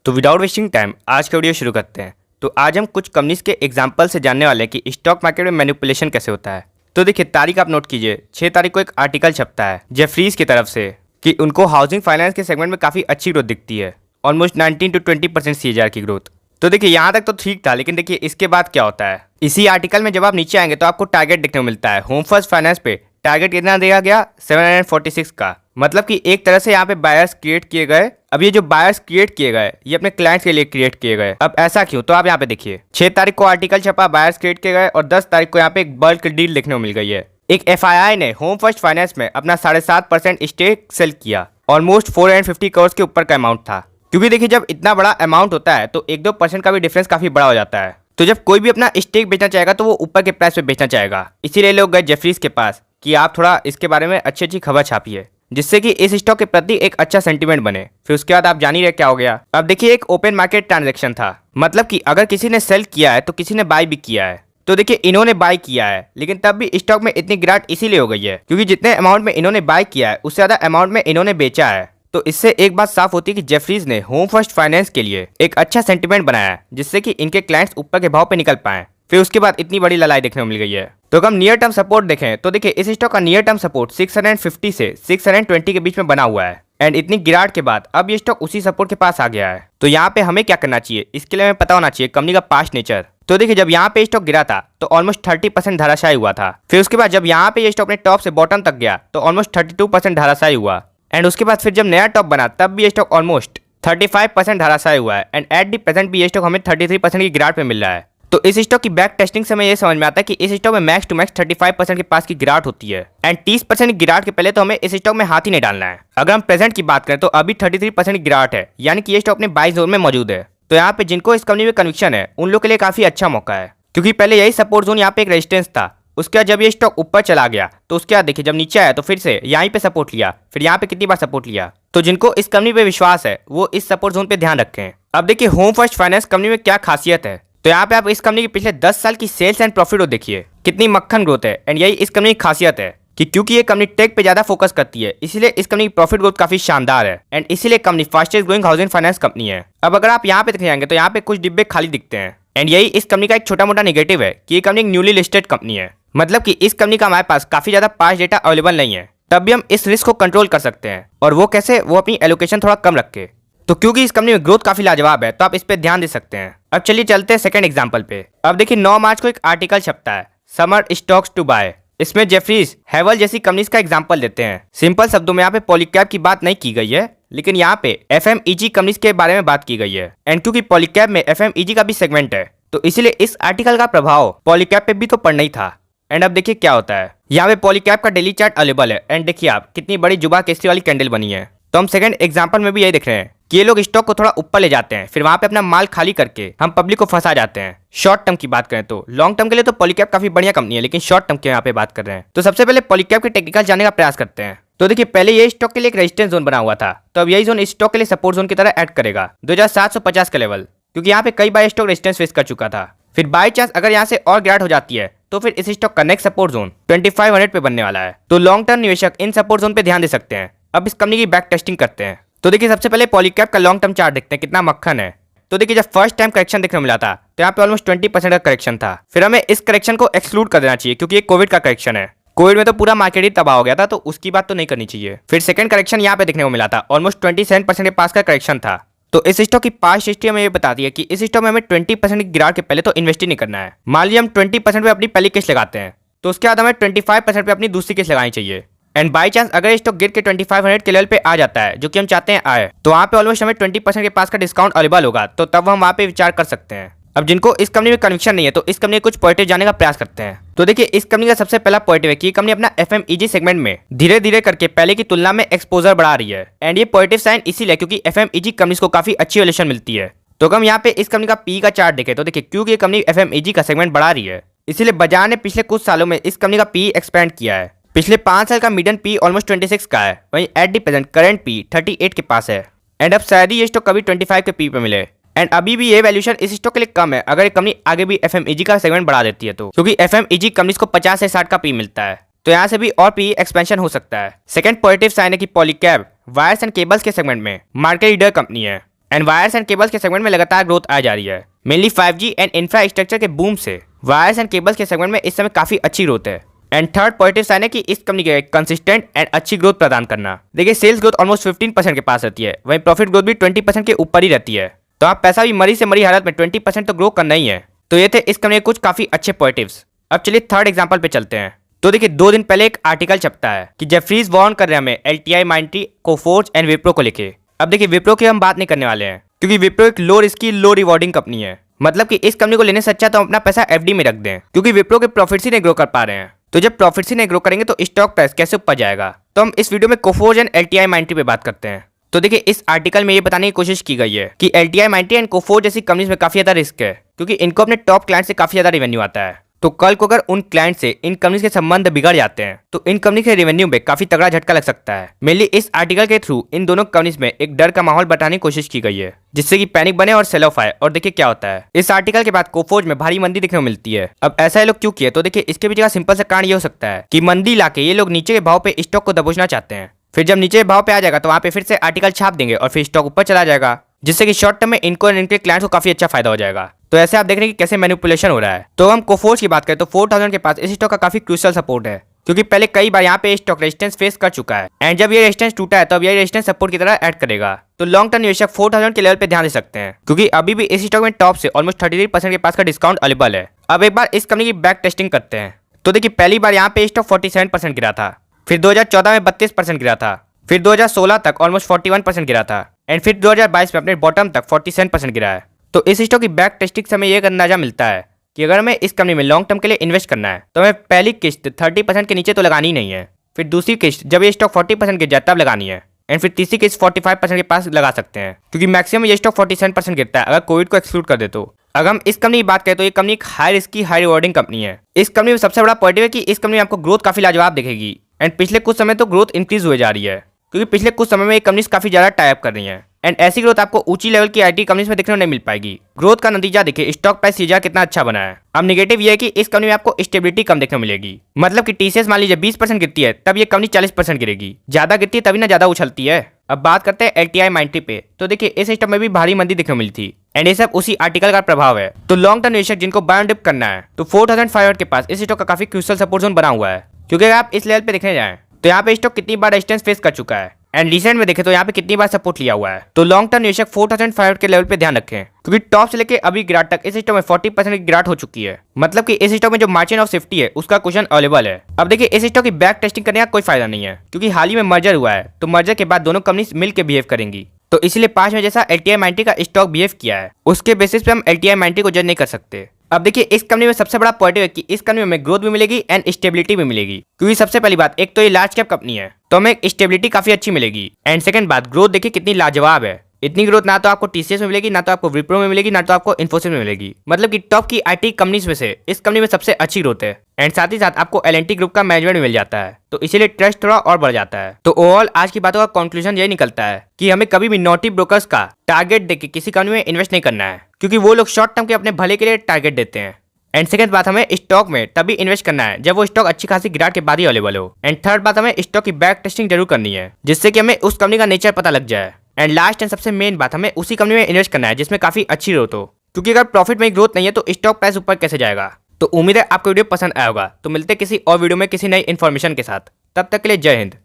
तो without wasting time आज का वीडियो शुरू करते हैं। तो आज हम कुछ कंपनीज के एग्जांपल से जानने वाले हैं कि स्टॉक मार्केट में मैनिपुलेशन कैसे होता है। तो देखिए तारीख आप नोट कीजिए, 6 तारीख को एक आर्टिकल छपता है जेफरीज की तरफ से कि उनको हाउसिंग फाइनेंस के सेगमेंट में काफ़ी अच्छी ग्रोथ दिखती है, ऑलमोस्ट 19 to 20% CAGR की ग्रोथ। तो देखिए यहाँ तक तो ठीक था, लेकिन देखिए इसके बाद क्या होता है। इसी आर्टिकल में जब आप नीचे आएंगे तो आपको टारगेट देखने को मिलता है। होम फर्स्ट फाइनेंस पे टारगेट कितना दिया गया, 746 का। मतलब कि एक तरह से यहाँ पे बायर्स क्रिएट किए गए। अब ये जो बायर्स क्रिएट किए गए ये अपने क्लाइंट्स के लिए क्रिएट किए गए। अब ऐसा क्यों, तो आप यहाँ पे देखिए 6 तारीख को आर्टिकल छपा, बायर्स क्रिएट किए गए और 10 तारीख को यहाँ पे एक बल्क डील देखने को मिल गई है। एक FII ने होम फर्स्ट फाइनेंस में अपना 7.5% स्टेक सेल किया। ऑलमोस्ट 450 करोड़ के ऊपर का अमाउंट था। क्योंकि देखिए जब इतना बड़ा अमाउंट होता है तो 1-2% का भी डिफरेंस काफी बड़ा हो जाता है। तो जब कोई भी अपना स्टेक बेचना चाहेगा तो वो ऊपर के प्राइस पे बेचना चाहेगा। इसीलिए लोग गए जेफरीज के पास कि आप थोड़ा इसके बारे में अच्छी खबर छापिए, जिससे कि इस स्टॉक के प्रति एक अच्छा सेंटीमेंट बने। फिर उसके बाद आप जान ही रहे क्या हो गया। अब देखिए एक ओपन मार्केट ट्रांजैक्शन था, मतलब कि अगर किसी ने सेल किया है तो किसी ने बाय भी किया है। तो देखिए इन्होंने बाय किया है, लेकिन तब भी स्टॉक में इतनी गिरावट इसीलिए हो गई है क्योंकि जितने अमाउंट में इन्होंने बाय किया है उससे ज्यादा अमाउंट में इन्होंने बेचा है। तो इससे एक बात साफ होती है कि जेफरीज ने होम फर्स्ट फाइनेंस के लिए एक अच्छा सेंटीमेंट बनाया है, जिससे कि इनके क्लाइंट्स ऊपर के भाव पे निकल पाए। फिर उसके बाद इतनी बड़ी लड़ाई देखने को मिल गई है। तो हम नियर टर्म सपोर्ट देखें तो देखिए इस स्टॉक का नियर टर्म सपोर्ट 650 से 620 के बीच में बना हुआ है। एंड इतनी गिरावट के बाद अब ये स्टॉक उसी सपोर्ट के पास आ गया है। तो यहाँ पे हमें क्या करना चाहिए, इसके लिए हमें पता होना चाहिए कंपनी का पास्ट नेचर। तो देखिए जब यहाँ पे स्टॉक गिरा था तो ऑलमोस्ट 30% धराशायी हुआ था। फिर उसके बाद जब यहाँ पे ये स्टॉक ने टॉप से बॉटम तक गया तो ऑलमोस्ट 32% धराशायी हुआ। एंड उसके बाद फिर जब नया टॉप बना तब भी ये स्टॉक ऑलमोस्ट 35% धराशायी हुआ है। एंड एट दी प्रेजेंट भी ये स्टॉक हमें 33% की गिरावट पे मिल रहा है। तो इस स्टॉक की बैक टेस्टिंग से हमें ये समझ में आता है कि इस स्टॉक में मैक्स टू मैक्स 35% के पास की गिरावट होती है। एंड 30% की गिरावट के पहले तो हमें इस स्टॉक में हाथ ही नहीं डालना है। अगर हम प्रेजेंट की बात करें तो अभी 33% की गिरावट है, यानी कि ये स्टॉक अपने बाई जोन में मौजूद है। तो यहाँ पे जिनको इस कंपनी में कन्विक्शन है उन लोग के लिए काफी अच्छा मौका है, क्योंकि पहले यही सपोर्ट जोन यहाँ पे एक रेजिस्टेंस था। उसके बाद जब ये स्टॉक ऊपर चला गया तो उसके बाद देखिए जब नीचे आया तो फिर से यहीं पे सपोर्ट लिया, फिर यहाँ पे कितनी बार सपोर्ट लिया। तो जिनको इस कंपनी पे विश्वास है वो इस सपोर्ट जोन पे ध्यान रखें। अब देखिए होम फर्स्ट फाइनेंस कंपनी में क्या खासियत है। तो यहाँ पे आप इस कंपनी की पिछले 10 साल की सेल्स एंड प्रॉफिट को देखिए, कितनी मक्खन ग्रोथ है। एंड यही इस कंपनी की खासियत है कि क्योंकि ये कंपनी टेक पे ज्यादा फोकस करती है, इसीलिए इस कंपनी की प्रॉफिट ग्रोथ काफी शानदार है। एंड इसीलिए company fastest growing housing finance company है। अब अगर आप यहाँ पे देख जाएंगे तो यहाँ पे कुछ डिब्बे खाली दिखते हैं। एंड यही इस कंपनी का एक छोटा मोटा नेगेटिव है कि ये कंपनी एक न्यूली लिस्टेड कंपनी है। मतलब कि इस कंपनी का हमारे पास काफी ज्यादा पास्ट डेटा अवेलेबल नहीं है, तब भी हम इस रिस्क को कंट्रोल कर सकते हैं। और वो कैसे, वो अपनी एलोकेशन थोड़ा कम रख के। तो क्योंकि इस कंपनी में ग्रोथ काफी लाजवाब है तो आप इस पे ध्यान दे सकते हैं। अब चलिए चलते हैं सेकंड एग्जांपल पे। अब देखिए 9 मार्च को एक आर्टिकल छपता है, समर स्टॉक्स टू बाय। इसमें जेफरीज, हैवल जैसी कंपनीज का एग्जांपल देते हैं। सिंपल शब्दों में यहाँ पे पॉलीकैब की बात नहीं की गई है, लेकिन यहाँ पे FMEG कंपनीज के बारे में बात की गई है। एंड क्योंकि पॉलीकैब में FMEG का भी सेगमेंट है तो इसीलिए इस आर्टिकल का प्रभाव पॉलीकैब पे भी तो पड़ना ही था। एंड अब देखिए क्या होता है, यहाँ पे पॉलीकैब का डेली चार्ट अवेलेबल है। एंड देखिए आप कितनी बड़ी जुबा केसरी वाली कैंडल बनी है। तो हम सेकंड एग्जांपल में भी यही देख रहे हैं कि ये लोग स्टॉक को थोड़ा ऊपर ले जाते हैं, फिर वहां पे अपना माल खाली करके हम पब्लिक को फंसा जाते हैं। शॉर्ट टर्म की बात करें तो लॉन्ग टर्म के लिए तो पॉलीकैब काफी बढ़िया कंपनी है, लेकिन शॉर्ट टर्म के यहाँ पे बात कर रहे हैं। तो सबसे पहले पॉलीकैब के टेक्निकल जाने का प्रयास करते हैं। तो देखिए पहले ये स्टॉक के लिए एक रेजिस्टेंस जोन बना हुआ था, तो अब यही जोन इस स्टॉक के लिए सपोर्ट जोन की तरह ऐड करेगा 2750 का लेवल, क्योंकि यहाँ पे कई बार स्टॉक रेजिस्टेंस फेस कर चुका था। फिर बाई चांस अगर यहाँ से और गिरावट हो जाती है तो फिर इस स्टॉक का नेक्स्ट सपोर्ट जोन 2500 पे बनने वाला है। तो लॉन्ग टर्म निवेशक इन सपोर्ट जोन पे ध्यान दे सकते हैं। अब इस कंपनी की बैक टेस्टिंग करते हैं। तो देखिए सबसे पहले पॉलीकैब का लॉन्ग टर्म चार्ट देखते हैं कितना मक्खन है। तो देखिए जब फर्स्ट टाइम करेक्शन देखने को मिला था तो यहाँ पे ऑलमोस्ट 20% का करेक्शन था। फिर हमें इस करेक्शन को एक्सक्लूड कर देना चाहिए क्योंकि ये कोविड का करेक्शन है। कोविड में तो पूरा मार्केट ही तबाह हो गया था, तो उसकी बात तो नहीं करनी चाहिए। फिर सेकंड करेक्शन यहाँ पे देखने को मिला था, ऑलमोस्ट 27% के पास का करेक्शन था। तो इस स्टॉक की पास्ट हिस्ट्री हमें ये बताती है कि इस स्टॉक में हमें 20% की गिरावट के पहले तो इन्वेस्ट ही नहीं करना है। मान लीजिए हम 20% पे अपनी पहली किस्त लगाते हैं तो उसके बाद हमें 25% पे अपनी दूसरी किस्त लगानी चाहिए। एंड बाई चांस अगर स्टॉक गिर के 2500 के लेवल पे आ जाता है, जो कि हम चाहते हैं आए, तो वहाँ पे ऑलमोस्ट हमें 20% के पास का डिस्काउंट अवेलेबल होगा। तो तब हम वहाँ पे विचार कर सकते हैं। अब जिनको इस कंपनी में कन्विक्शन नहीं है तो इस कंपनी कुछ पॉजिटिव जाने का प्रयास करते हैं। तो देखिए इस कंपनी का सबसे पहला पॉजिटिव है कि कंपनी अपना FMEG सेगमेंट में धीरे धीरे करके पहले की तुलना में एक्सपोजर बढ़ा रही है। एंड ये पॉजिटिव साइन इसीलिए क्योंकि FMEG कंपनीज को काफी अच्छी वैल्यूएशन मिलती है। तो हम यहाँ पे इस कंपनी का पी का चार्ट देखें तो देखिए क्योंकि ये कंपनी FMEG का सेगमेंट बढ़ा रही है, इसीलिए बाजार ने पिछले कुछ सालों में इस कंपनी का पी एक्सपेंड किया है। पिछले 5 साल का मीडियन पी ऑलमोस्ट 26 का है, वहीं at the present current P 38 के पास है। एंड अब शायद ही ये स्टॉक कभी 25 के पी पे मिले। एंड अभी भी ये वैल्यूएशन इस स्टॉक के लिए कम है अगर एक कंपनी आगे भी FMEG का सेगमेंट बढ़ा देती है तो, क्योंकि FMEG कंपनीज को 50 से 60 का पी मिलता है। तो यहाँ से भी और पी एक्सपेंशन हो सकता है। सेकंड पॉजिटिव साइन है कि पॉलीकैब वायर्स एंड केबल्स के सेगमेंट में मार्केट लीडर कंपनी है। एंड वायर्स एंड केबल्स के सेगमेंट में लगातार ग्रोथ आ जा रही है, मेनली 5G एंड इंफ्रास्ट्रक्चर के बूम से वायर्स एंड केबल्स के सेगमेंट में इस समय काफी अच्छी ग्रोथ है। एंड थर्ड पॉजिटिव साइन है कि इस कंपनी के कंसिस्टेंट एंड अच्छी ग्रोथ प्रदान करना। देखिए सेल्स ग्रोथ ऑलमोस्ट 15% के पास रहती है, वहीं प्रॉफिट ग्रोथ भी 20% के ऊपर ही रहती है। तो आप पैसा भी मरी से मरी हालत में 20% तो ग्रो करना ही है। तो ये थे इस कंपनी के कुछ काफी अच्छे पॉजिटिव्स। अब चलिए थर्ड एग्जांपल पे चलते हैं। तो देखिए 2 दिन पहले एक आर्टिकल छपता है कि जेफरीज वार्न कर रहे हैं हमें LTI, माइंट्री, कोफोर्ज एंड विप्रो को लेके। अब देखिए विप्रो की हम बात नहीं करने वाले हैं क्योंकि विप्रो एक लो रिस्की लो रिवॉर्डिंग कंपनी है। मतलब कि इस कंपनी को लेने से अच्छा तो हम अपना पैसा FD में रख दें, क्योंकि विप्रो के प्रॉफिट्स ही नहीं ग्रो कर पा रहे हैं। तो जब प्रॉफिट्स ही नहीं ग्रो करेंगे तो स्टॉक प्राइस कैसे ऊपर जाएगा। तो हम इस वीडियो में कोफोर्ज एंड LTI, माइंट्री पे बात करते हैं। तो देखिए इस आर्टिकल में ये बताने की कोशिश की गई है कि LTI, माइंट्री एंड कोफोर्ज जैसी कंपनीज में काफी ज्यादा रिस्क है, क्योंकि इनको अपने टॉप क्लाइंट से काफी ज्यादा रेवेन्यू आता है। तो कल को अगर उन क्लाइंट से इन कंपनीज के संबंध बिगड़ जाते हैं तो इन कंपनी के रेवेन्यू में काफी तगड़ा झटका लग सकता है। मेनली इस आर्टिकल के थ्रू इन दोनों कंपनीज में एक डर का माहौल बताने की कोशिश की गई है, जिससे कि पैनिक बने और सेल ऑफ आए। और देखिए क्या होता है। इस आर्टिकल के बाद कोफोर्ज में भारी मंदी देखने को मिलती है। अब ऐसा ये लोग क्यों किए, तो देखिए इसके पीछे का सिंपल सा कारण ये हो सकता है कि मंदी लाके ये लोग नीचे के भाव पे स्टॉक को दबोचना चाहते हैं। फिर जब नीचे भाव पे आ जाएगा तो वहां पे फिर से आर्टिकल छाप देंगे और फिर स्टॉक ऊपर चला जाएगा, जिससे कि शॉर्ट टर्म में इनको और इनके क्लाइंट्स को काफी अच्छा फायदा हो जाएगा। तो ऐसे आप देख रहे हैं कि कैसे मैनिपुलेशन हो रहा है। तो हम कोफोर्ज की बात करें तो 4000 के पास इस स्टॉक का काफी क्रूशियल सपोर्ट है, क्योंकि पहले कई बार यहाँ पे स्टॉक रेजिस्टेंस फेस कर चुका है। एंड जब ये रेजिस्टेंस टूटा है तो अब ये रेजिस्टेंस सपोर्ट की तरह ऐड करेगा। तो लॉन्ग टर्म निवेशक 4000 के लेवल पे ध्यान दे सकते हैं, क्योंकि अभी भी इस स्टॉक में टॉप से ऑलमोस्ट 33% के पास का डिस्काउंट अवेलेबल है। अब एक बार इस कंपनी की बैक टेस्टिंग करते हैं। तो देखिए पहली बार यहाँ पे स्टॉक 47% गिरा था, फिर 2014 में 32% गिरा था, फिर 2016 तक ऑलमोस्ट 41% गिरा था, एंड फिर 2022 में अपने बॉटम तक 47% गिरा है। तो इस स्टॉक की बैक टेस्टिंग से हमें यह अंदाजा मिलता है कि अगर हमें इस कंपनी में लॉन्ग टर्म के लिए इन्वेस्ट करना है तो हमें पहली किस्त 30% के नीचे तो लगानी ही नहीं है। फिर दूसरी किस्त जब ये स्टॉक 40% गिर जाए तब लगानी है, एंड फिर तीसरी किस्त 45% के पास लगा सकते हैं, क्योंकि मैक्सिमम ये स्टॉक 47% गिरता है अगर कोविड को एक्सक्लूड कर दे। तो अगर हम इस कंपनी की बात करें तो ये कंपनी एक high risky high rewarding company है। इस कंपनी में सबसे बड़ा पॉजिटिव है कि इस कंपनी में आपको ग्रोथ काफी लाजवाब दिखेगी, एंड पिछले कुछ समय तो ग्रोथ इंक्रीज हुए जा रही है, क्योंकि पिछले कुछ समय में ये कंपनीज काफी ज्यादा टाइप कर रही हैं। एंड ऐसी ग्रोथ आपको ऊंची लेवल की IT कंपनीज में देखने को नहीं मिल पाएगी। ग्रोथ का नतीजा देखिए स्टॉक प्राइस सीजा कितना अच्छा बना है। अब नेगेटिव ये है कि इस कंपनी में आपको स्टेबिलिटी कम देखने को मिलेगी। मतलब कि TCS मान लीजिए 20% गिरती है तब ये कंपनी 40% गिरेगी, ज्यादा गिरती है तभी ना ज्यादा उछलती है। अब बात करते हैं LTI, माइंट्री पे। तो देखिए इस स्टॉक में भी भारी मंदी देखने को मिली थी, एंड ये सब उसी आर्टिकल का प्रभाव है। तो लॉन्ग टर्म निवेशक जिनको बाय डिप करना है तो 4500 के पास इस स्टॉक का काफी क्रूशियल सपोर्ट जोन बना हुआ है, क्योंकि अगर आप इस लेवल पे देखने जाएं तो यहाँ पे स्टॉक कितनी बार रेजिस्टेंस फेस कर चुका है, एंड रिसेंट में देखें तो यहाँ पे कितनी बार सपोर्ट लिया हुआ है। तो लॉन्ग टर्म निवेशक 4500 के लेवल पे ध्यान रखें, क्योंकि टॉप से लेके अभी गिराट तक इस स्टॉक में 40% की गिराट हो चुकी है। मतलब कि इस स्टॉक में जो मार्जिन ऑफ सेफ्टी है उसका क्वेश्चन अवेलेबल है। अब देखिए इस स्टॉक की बैक टेस्टिंग करने का कोई फायदा नहीं है, क्योंकि हाल ही में मर्जर हुआ है, तो मर्जर के बाद दोनों कंपनीज मिलकर बिहेव करेंगी। तो इसलिए 5 में जैसा LTI, माइंट्री का स्टॉक बिहेव किया है उसके बेसिस पे हम LTI, माइंट्री को जज नहीं कर सकते। अब देखिए इस कंपनी में सबसे बड़ा पॉजिटिव है कि इस कंपनी में ग्रोथ भी मिलेगी एंड स्टेबिलिटी भी मिलेगी, क्योंकि सबसे पहली बात एक तो ये लार्ज कैप कंपनी है तो हमें स्टेबिलिटी काफी अच्छी मिलेगी, एंड सेकंड बात ग्रोथ देखिए कितनी लाजवाब है। इतनी ग्रोथ ना तो आपको TCS में मिलेगी, ना तो आपको विप्रो में मिलेगी, ना तो आपको इन्फोसिस में मिलेगी। मतलब कि टॉप की IT कंपनीज में से इस कंपनी में सबसे अच्छी ग्रोथ है, एंड साथ ही साथ आपको L&T ग्रुप का मैनेजमेंट मिल जाता है, तो इसीलिए ट्रस्ट थोड़ा और बढ़ जाता है। तो ओवरऑल आज की बातों का कंक्लूजन यही निकलता है कि हमें कभी भी नोटी ब्रोकर्स का टारगेट देके किसी कंपनी में इन्वेस्ट नहीं करना है, क्योंकि वो लोग शॉर्ट टर्म के अपने भले के लिए टारगेट देते हैं। एंड सेकंड बात हमें स्टॉक में तभी इन्वेस्ट करना है जब वो स्टॉक अच्छी खासी गिरावट के बाद ही अवेलेबल हो। एंड थर्ड बात हमें स्टॉक की बैक टेस्टिंग जरूर करनी है, जिससे कि हमें उस कंपनी का नेचर पता लग जाए। एंड लास्ट एंड सबसे मेन बात हमें उसी कंपनी में इन्वेस्ट करना है जिसमें काफी अच्छी ग्रोथ हो, क्योंकि अगर प्रॉफिट में ग्रोथ नहीं है तो स्टॉक प्राइस ऊपर कैसे जाएगा। तो उम्मीद है आपको वीडियो पसंद आया होगा। तो मिलते किसी और वीडियो में किसी नई इन्फॉर्मेशन के साथ, तब तक के लिए जय हिंद।